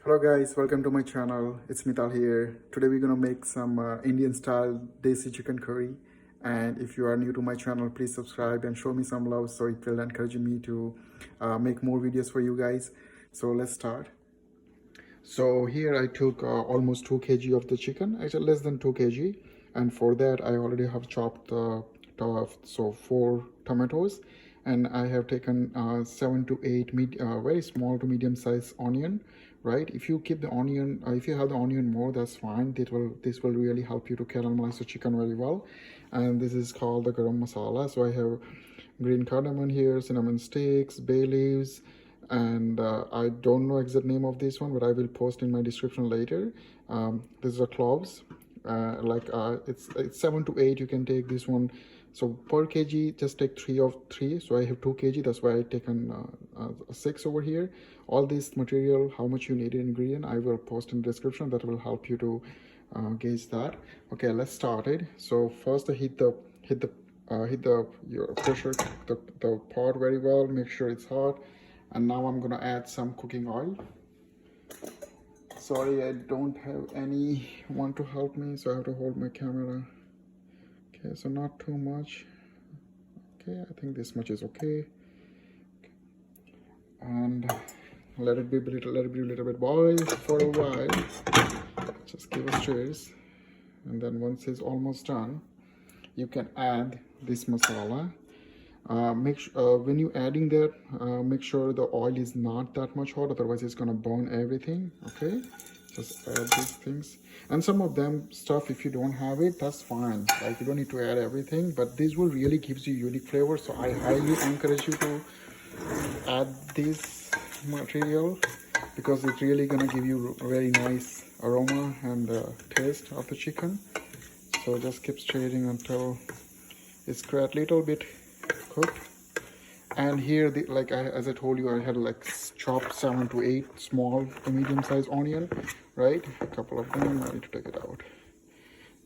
Hello guys, welcome to my channel. It's Mital here. Today we're gonna make some Indian style desi chicken curry. And if you are new to my channel, please subscribe and show me some love so it will encourage me to make more videos for you guys. So let's start. So here I took almost 2 kg of the chicken, actually less than 2 kg. And for that I already have chopped 4 tomatoes. And I have taken 7 to 8 very small to medium sized onion, right? If you keep the onion, if you have the onion more, that's fine. This will really help you to caramelize the chicken very well. And this is called the Garam Masala. So I have green cardamom here, cinnamon sticks, bay leaves, and I don't know exact name of this one, but I will post in my description later. This is a cloves. It's 7 to 8. You can take this one. So per kg, just take 3 of 3. So I have 2 kg. That's why I taken 6 over here. All this material, how much you need in ingredient, I will post in the description. That will help you to gauge that. Okay, let's start it. So first, I hit your pressure the pot very well. Make sure it's hot. And now I'm gonna add some cooking oil. Sorry, I don't have anyone to help me, so I have to hold my camera. Okay, so not too much. Okay, I think this much is okay. And let it be a little bit boiled for a while. Just give us stirrs, and then once it's almost done, you can add this masala. When you adding that, make sure the oil is not that much hot, otherwise it's gonna burn everything. Okay, just add these things. And some of them stuff, if you don't have it, that's fine. Like, you don't need to add everything, but this will really gives you unique flavor. So I highly encourage you to add this material, because it's really gonna give you a very nice aroma and taste of the chicken. So just keep stirring until it's a little bit cooked. And here, as I told you, I had like chopped 7 to 8 small to medium sized onion, right? A couple of them. I need to take it out.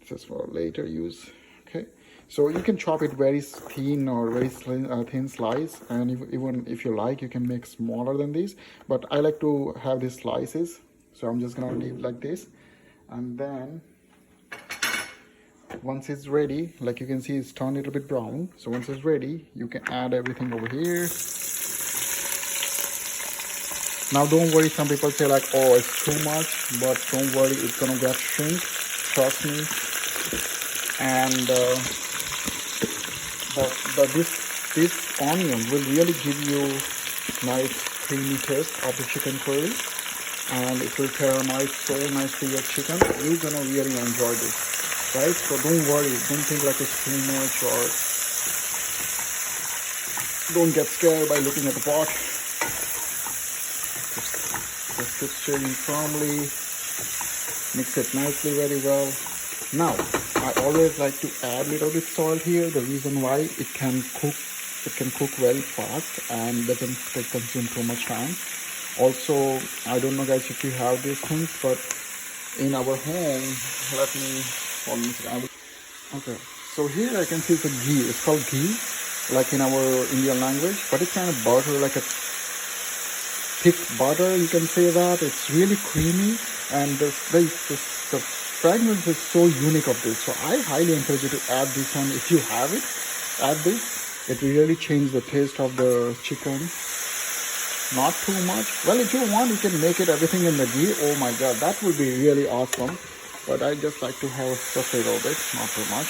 This is for later use. Okay, so you can chop it very thin or very thin slice, and even if you like, you can make smaller than this. But I like to have these slices, so I'm just gonna leave like this. And then once it's ready, like you can see, it's turned a little bit brown. So once it's ready, you can add everything over here. Now don't worry, some people say like, oh, it's too much, but don't worry, it's gonna get shrink, trust me. And this onion will really give you nice creamy taste of the chicken curry, and it will caramelize so nicely your chicken. You're gonna really enjoy this. Right, so don't worry, don't think like it's too much, or don't get scared by looking at the pot. Just keep stirring firmly, mix it nicely very well. Now, I always like to add a little bit salt here. The reason why, it can cook very fast and doesn't consume too much time. Also, I don't know guys if you have these things, but in our home, let me. Okay, so here I can see it's a ghee. It's called ghee, like in our Indian language, but it's kind of butter, like a thick butter, you can say that. It's really creamy, and the fragrance is so unique of this. So I highly encourage you to add this one. If you have it, add this. It really changes the taste of the chicken. Not too much. Well, if you want, you can make it everything in the ghee. Oh my god, that would be really awesome. But I just like to have just a little bit, not too much.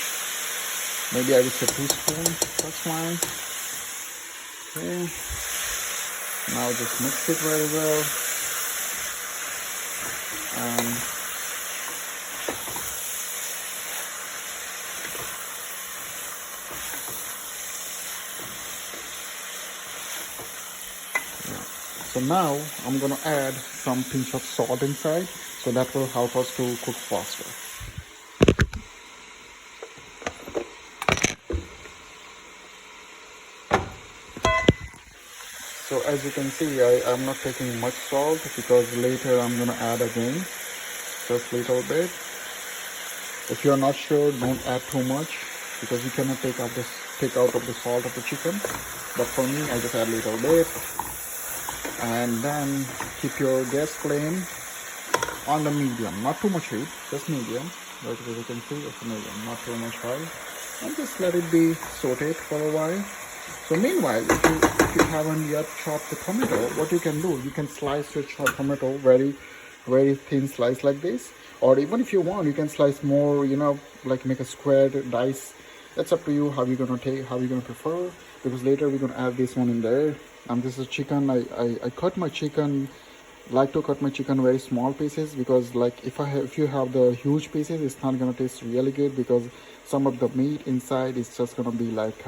Maybe I would say 2 spoons, that's fine. Okay. Now just mix it very well. So now I'm gonna add some pinch of salt inside, so that will help us to cook faster. So as you can see, I'm not taking much salt, because later I'm gonna add again, just a little bit. If you're not sure, don't add too much, because you cannot take out the salt of the chicken. But for me, I just add a little bit. And then keep your gas flame on the medium, not too much heat, just medium. Like as you can see, it's medium, not too much high. And just let it be sauteed for a while. So meanwhile, if you haven't yet chopped the tomato, what you can do, you can slice your chopped tomato very thin slice like this, or even if you want, you can slice more, you know, like make a squared dice. That's up to you how you're gonna take, how you're gonna prefer, because later we're gonna add this one in there. And this is chicken. I cut my chicken, like to cut my chicken very small pieces, because like if you have the huge pieces, it's not gonna taste really good, because some of the meat inside is just gonna be like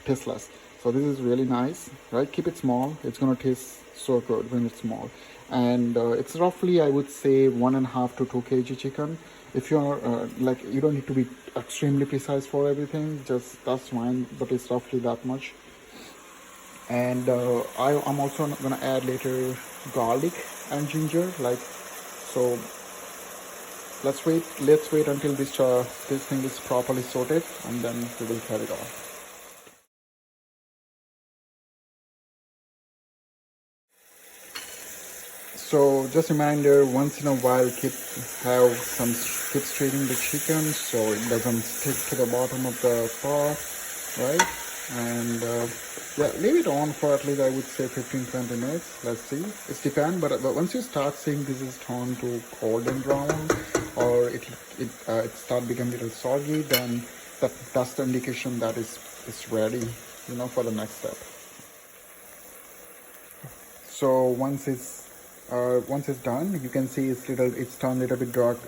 tasteless. So this is really nice, right? Keep it small, it's gonna taste so good when it's small. And it's roughly, I would say, 1.5 to 2 kg chicken. If you're like, you don't need to be extremely precise for everything, just that's fine, but it's roughly that much. And I'm also gonna add later garlic and ginger, like so. Let's wait until this thing is properly sorted, and then we will carry it on. So just a reminder, once in a while, keep stirring the chicken so it doesn't stick to the bottom of the pot, right? And yeah, leave it on for at least, I would say, 15-20 minutes. Let's see, it's depend, but once you start seeing this is turned to golden brown, or it start becoming a little soggy, then that's the indication that it's ready, you know, for the next step. So once it's done, you can see it's turned a little bit dark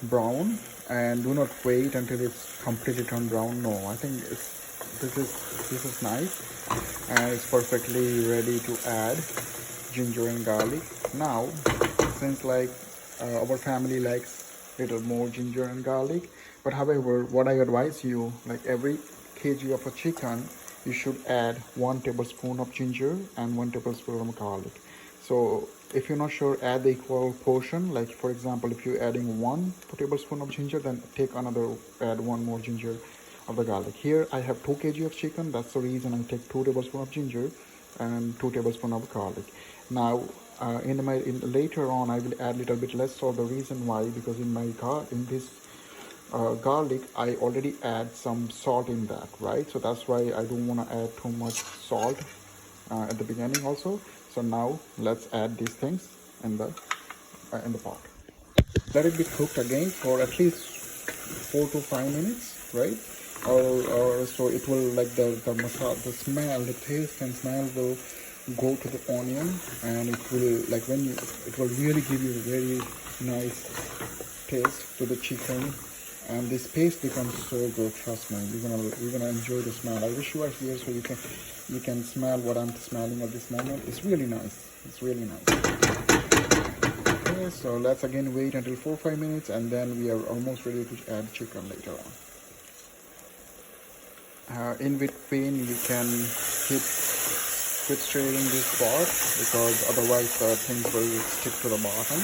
brown. And do not wait until it's completely turned brown. No, I think this is nice, and it's perfectly ready to add ginger and garlic. Now, since like our family likes little more ginger and garlic, but however, what I advise you, like every kg of a chicken, you should add 1 tablespoon of ginger and 1 tablespoon of garlic. So if you're not sure, add the equal portion. Like for example, if you're adding 1 tablespoon of ginger, then add 1 more ginger of the garlic. Here I have 2 kg of chicken. That's the reason I take 2 tablespoons of ginger and 2 tablespoons of garlic. Now later on, I will add a little bit less salt. The reason why, because in this garlic, I already add some salt in that, right? So that's why I don't want to add too much salt at the beginning also. So now let's add these things in the pot. Let it be cooked again for at least 4 to 5 minutes, right? Or so it will, like the masala, the smell, the taste and smell will go to the onion, and it will, like it will really give you a very nice taste to the chicken. And this paste becomes so good, trust me. You're gonna enjoy the smell. I wish you are here so you can smell what I'm smelling at this moment. It's really nice. It's really nice. Okay, so let's again wait until 4 or 5 minutes, and then we are almost ready to add chicken later on. In between, you can keep stirring this pot, because otherwise things will stick to the bottom,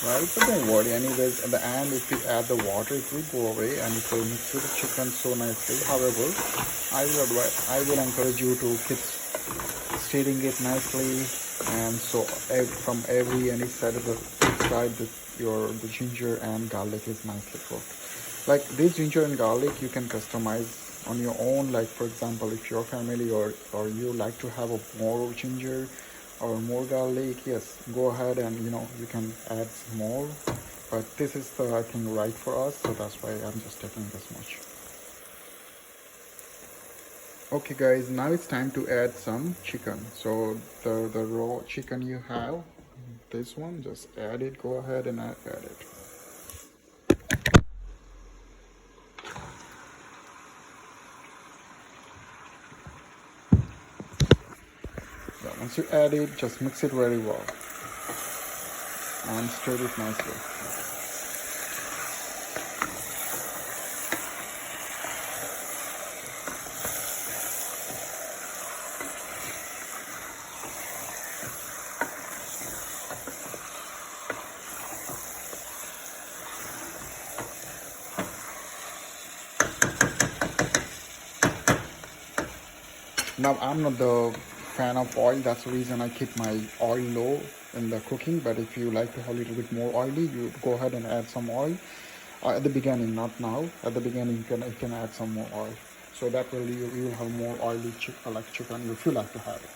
right? But don't worry, anyways, at the end, if you add the water, it will go away and it will mix with the chicken so nicely. However, I will encourage you to keep stirring it nicely, and so from any side of the ginger and garlic is nicely cooked. Like this ginger and garlic, you can customize on your own. Like for example, if your family or you like to have more ginger or more garlic, yes, go ahead and you can add more, but this is the, I think, right for us, so that's why I'm just taking this much. Okay guys, now it's time to add some chicken. So the raw chicken you have, this one, just add it. Go ahead and add it. Once you add it, just mix it very well and stir it nicely. Now I'm not the fan of oil, that's the reason I keep my oil low. in the cooking. But if you like to have a little bit more oily, you go ahead and add some oil at the beginning, not now. At the beginning, you can add some more oil, so that will you will have more oily like chicken if you like to have it.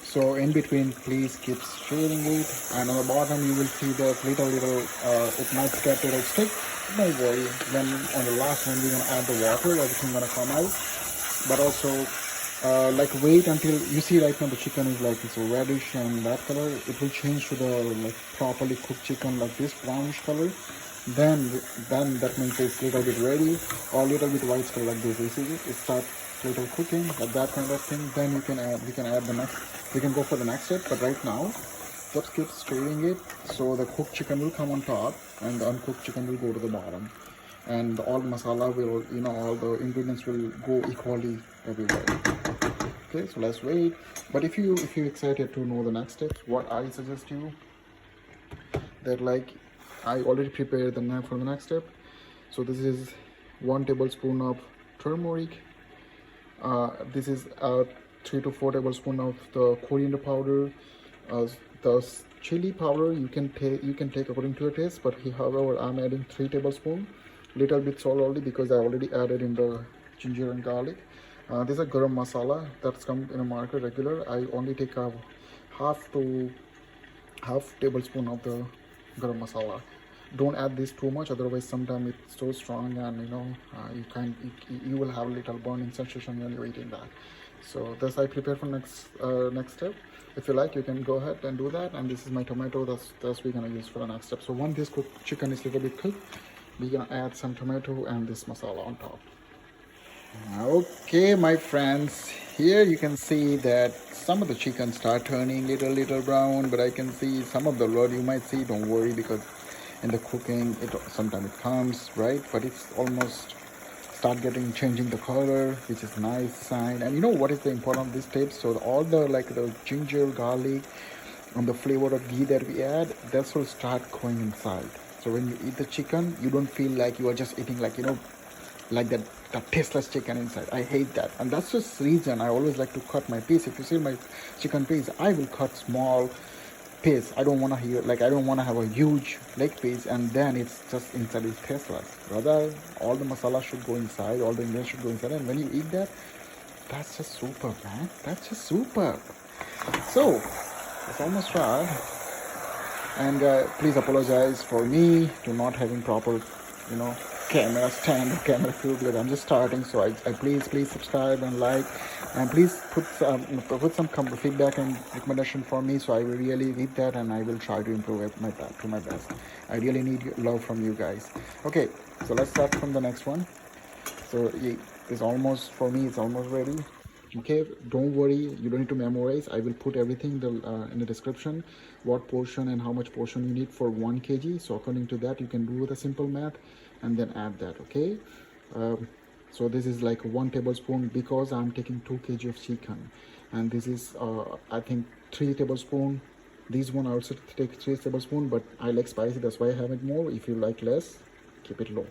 So in between, please keep stirring it, and on the bottom you will see that little it might get a little stick. Don't worry. Then on the last one we're gonna add the water. Everything gonna come out. But also, like wait until you see right now the chicken is like it's a reddish and that color. It will change to the like properly cooked chicken like this brownish color. Then that means it's little bit ready, or little bit white color like this. You see it? It starts little cooking like that kind of thing. Then we can add the next. We can go for the next step. But right now, just keep stirring it so the cooked chicken will come on top and the uncooked chicken will go to the bottom, and all masala will, all the ingredients will go equally everywhere. Okay, so let's wait. But if you're excited to know the next steps, what I suggest you that, like, I already prepared the knife for the next step. So this is 1 tablespoon of turmeric. This is 3 to 4 tablespoons of the coriander powder. The chili powder you can take according to your taste, but however I'm adding 3 tablespoons. Little bit salt only because I already added in the ginger and garlic. This is a garam masala that's come in a market regular. I only take a half tablespoon of the garam masala. Don't add this too much, otherwise sometimes it's so strong and you will have a little burning sensation when you're eating that. So this I prepared for next step. If you like, you can go ahead and do that. And this is my tomato that's we're gonna use for the next step. So once this cooked chicken is a little bit cooked, we're gonna add some tomato and this masala on top. Okay, my friends, here you can see that some of the chicken start turning little brown, but I can see some of the blood. You might see, don't worry, because in the cooking sometimes it comes right, but it's almost start changing the color, which is nice sign. And you know what is the important of this tape? So all the ginger, garlic, and the flavor of ghee that we add, that will start going inside. So when you eat the chicken, you don't feel like you are just eating like that tasteless chicken inside. I hate that, and that's just reason I always like to cut my piece. If you see my chicken piece, I will cut small piece. I don't want to I don't want to have a huge leg piece and then it's just inside is tasteless. Rather, all the masala should go inside, all the ingredients should go inside, and when you eat that, that's just super, man. That's just super. So it's almost right. And please apologize for me to not having proper, camera stand or camera crew, because I'm just starting. So I please subscribe and like, and please put some feedback and recommendation for me. So I will really read that and I will try to improve it to my best. I really need love from you guys. Okay, so let's start from the next one. So it's almost, for me, it's almost ready. Okay, don't worry, you don't need to memorize. I will put everything in the description, what portion and how much portion you need for 1 kg. So according to that, you can do the simple math and then add that. Okay, so this is like 1 tablespoon because I'm taking 2 kg of chicken, and this is I think 3 tablespoon. This one I also take 3 tablespoon, but I like spicy, that's why I have it more. If you like less, keep it low.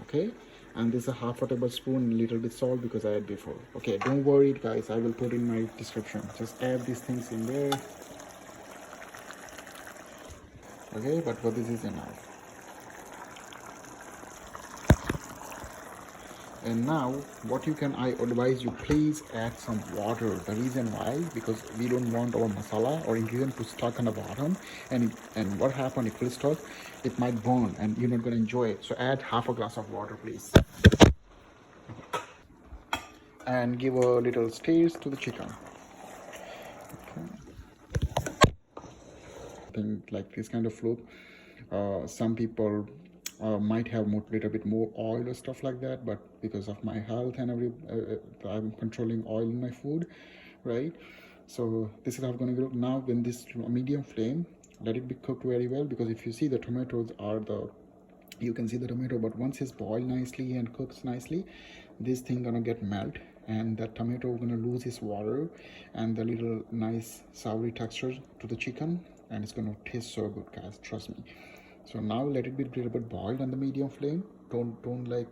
Okay, and this is a half a tablespoon, little bit salt because I had before. Okay, don't worry guys, I will put in my description. Just add these things in there. Okay, but for this is enough. And now what I advise you, please add some water. The reason why, because we don't want our masala or ingredient to stuck on the bottom, and what happen, if it stuck, it might burn and you're not going to enjoy it. So add half a glass of water, please, and give a little stir to the chicken. Think like this kind of float, some people might have little bit more oil or stuff like that, but because of my health and I'm controlling oil in my food, right? So this is how it's going to look. Now when this medium flame, let it be cooked very well, because if you see the tomatoes you can see the tomato, but once it's boiled nicely and cooks nicely, this thing gonna get melt, and that tomato gonna lose its water and the little nice soury texture to the chicken, and it's gonna taste so good, guys, trust me. So now let it be a little bit boiled on the medium flame. Don't like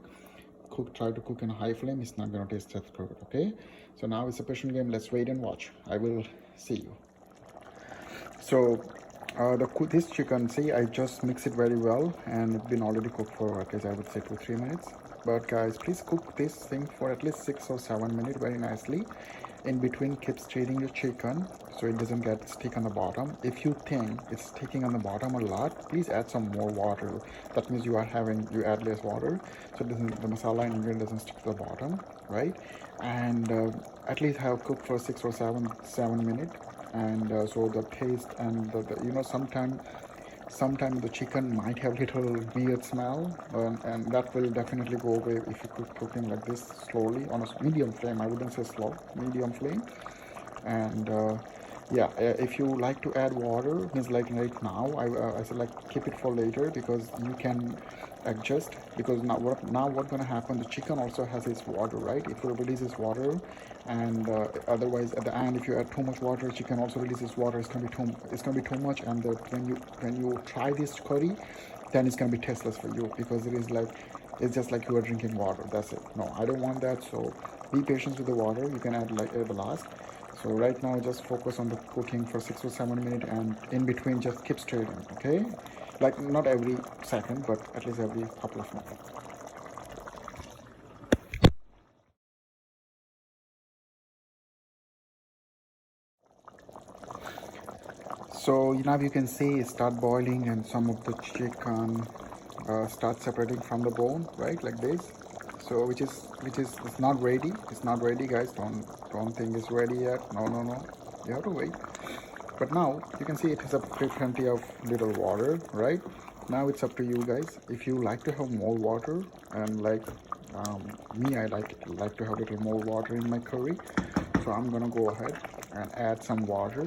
try to cook in a high flame. It's not gonna taste that good. Okay, so now it's a patient game. Let's wait and watch. I will See you. So this chicken, see, I just mix it very well, and it's been already cooked for at least I would say 2-3 minutes. But guys, please cook this thing for at least 6 or 7 minutes very nicely. In between, keep stirring your chicken so it doesn't get stick on the bottom. If you think it's sticking on the bottom a lot, please add some more water. That means you add less water, so the masala and ingredient doesn't stick to the bottom, right? And at least have cooked for 6 or 7 minutes. And so the taste and the sometimes the chicken might have little weird smell, and that will definitely go away if you cook cooking like this slowly on a medium flame. I wouldn't say slow, medium flame. And yeah, if you like to add water, means like right now I said like keep it for later, because you can adjust, because now what's gonna happen, the chicken also has its water, right? It will release its water, and otherwise at the end if you add too much water, chicken also releases water. It's gonna be too much, and when you try this curry, then it's gonna be tasteless for you, because it's just like you are drinking water. That's it. No, I don't want that. So be patient with the water. You can add like at the last. So right now just focus on the cooking for 6 or 7 minutes, and in between just keep stirring, okay? Like not every second, but at least every couple of minutes. So now you can see it start boiling, and some of the chicken start separating from the bone, right? Like this. So which is it's not ready. It's not ready, guys. Don't think it's ready yet. No. You have to wait. But now you can see it has a plenty of little water, right? Now it's up to you guys. If you like to have more water, and like me, I like to have a little more water in my curry. So I'm gonna go ahead and add some water,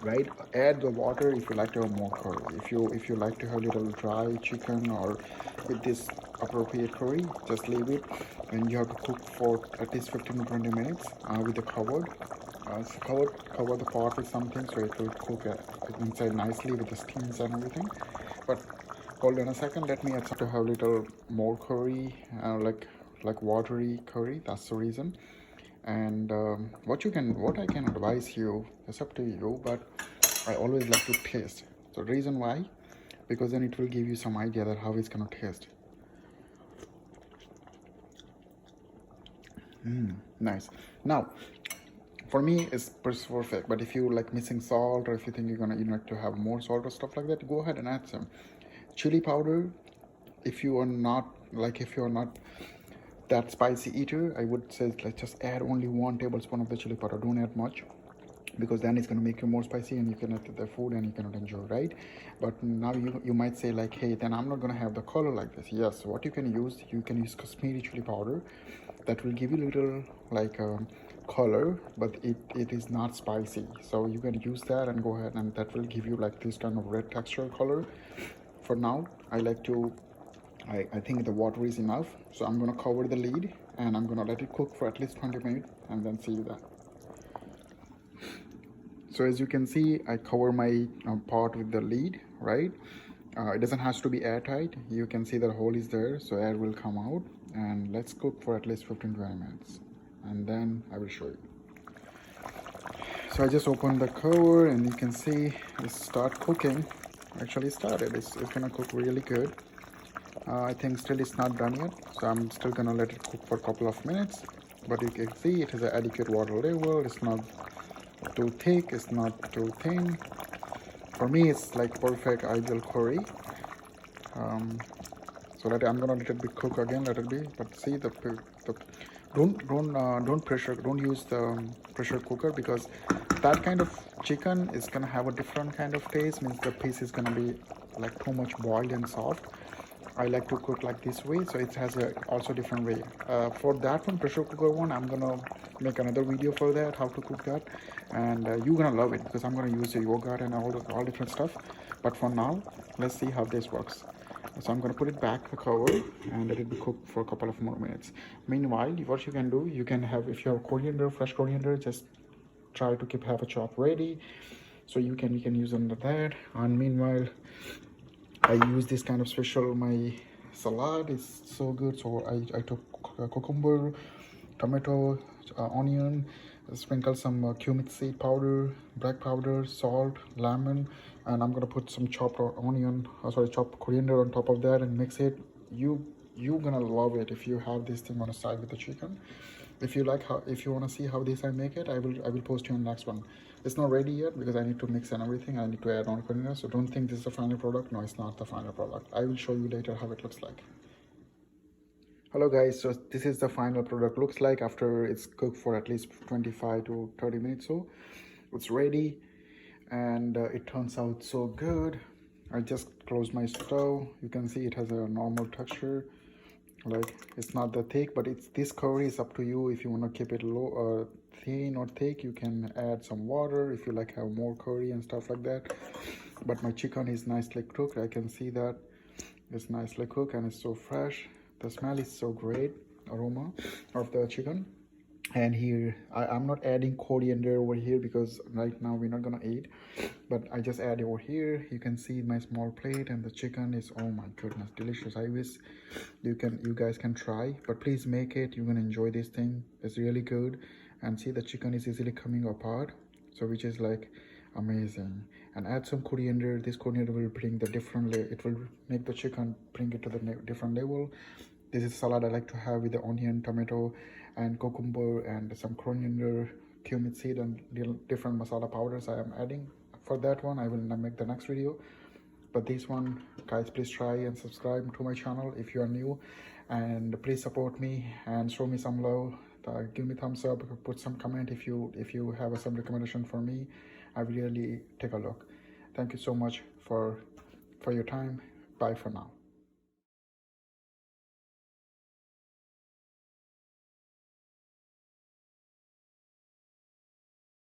right? Add the water if you like to have more curry. If you like to have little dry chicken or with this appropriate curry, just leave it, and you have to cook for at least 15 to 20 minutes with the covered. Cover the pot with something so it will cook inside nicely with the steams and everything. But hold on a second, let me add to have little more curry, like watery curry. That's the reason. And what I can advise you, it's up to you, but I always like to taste. So the reason why, because then it will give you some idea that how it's gonna taste. Nice. Now for me it's perfect, but if you like missing salt, or if you think you're gonna like to have more salt or stuff like that, go ahead and add some chili powder. If you are not that spicy eater, I would say like just add only 1 tablespoon of the chili powder. Don't add much, because then it's going to make you more spicy and you cannot eat the food and you cannot enjoy, right? But now you might say like, hey, then I'm not going to have the color like this. Yes, what you can use Kashmiri chili powder. That will give you little like color, but it is not spicy. So you can use that and go ahead, and that will give you like this kind of red texture color. For now, I think the water is enough, so I'm gonna cover the lid and I'm gonna let it cook for at least 20 minutes and then see you then. So as you can see, I cover my pot with the lid, right? It doesn't have to be airtight. You can see the hole is there, so air will come out. And let's cook for at least 15-20 minutes, and then I will show you. So I just opened the cover, and you can see it start cooking. Actually started. It's gonna cook really good. I think still it's not done yet, so I'm still gonna let it cook for a couple of minutes. But you can see it has an adequate water level. It's not too thick, it's not too thin. For me, it's like perfect ideal curry. So that I'm gonna let it be cook again, let it be. But see don't use the pressure cooker, because that kind of chicken is gonna have a different kind of taste. Means the piece is gonna be like too much boiled and soft. I like to cook like this way, so it has a also different way. For that one, pressure cooker one, I'm gonna make another video for that, how to cook that, and you're gonna love it, because I'm gonna use the yogurt and all different stuff. But for now, let's see how this works. So I'm gonna put it back the cover and let it be cooked for a couple of more minutes. Meanwhile, what you can do, you can have, if you have coriander, fresh coriander, just try to keep half a chop ready, so you can use under that. And meanwhile, I use this kind of special, my salad is so good. So I took cucumber, tomato, onion, Sprinkle some cumin seed powder, black powder, salt, lemon, and I'm gonna put some chopped onion, chopped coriander on top of that and mix it. You're gonna love it if you have this thing on the side with the chicken. If you like how, if you want to see how this I make it, I will post you on the next one. It's not ready yet because I need to mix and everything. I need to add on coriander, so don't think this is the final product. No, it's not the final product. I will show you later how it looks like. Hello guys, so this is the final product looks like after it's cooked for at least 25 to 30 minutes. So it's ready, and it turns out so good. I just closed my stove. You can see it has a normal texture, like it's not that thick, but it's this curry is up to you. If you want to keep it low thin or thick, you can add some water if you like have more curry and stuff like that. But my chicken is nicely cooked. I can see that it's nicely cooked and it's so fresh. The smell is so great, aroma of the chicken. And here I'm not adding coriander over here because right now we're not gonna eat, but I just add over here. You can see my small plate, and the chicken is, oh my goodness, delicious. I wish you guys can try, but please make it. You're gonna enjoy this thing. It's really good. And see, the chicken is easily coming apart, so which is like amazing. And add some coriander. This coriander will bring the different it will make the chicken, bring it to the different level. This is salad I like to have with the onion, tomato, and cucumber, and some coriander, cumin seed, and different masala powders I am adding. For that one, I will make the next video. But this one, guys, please try and subscribe to my channel if you are new, and please support me and show me some love. Give me thumbs up, put some comment if you have some recommendation for me. I will really take a look. Thank you so much for your time. Bye for now.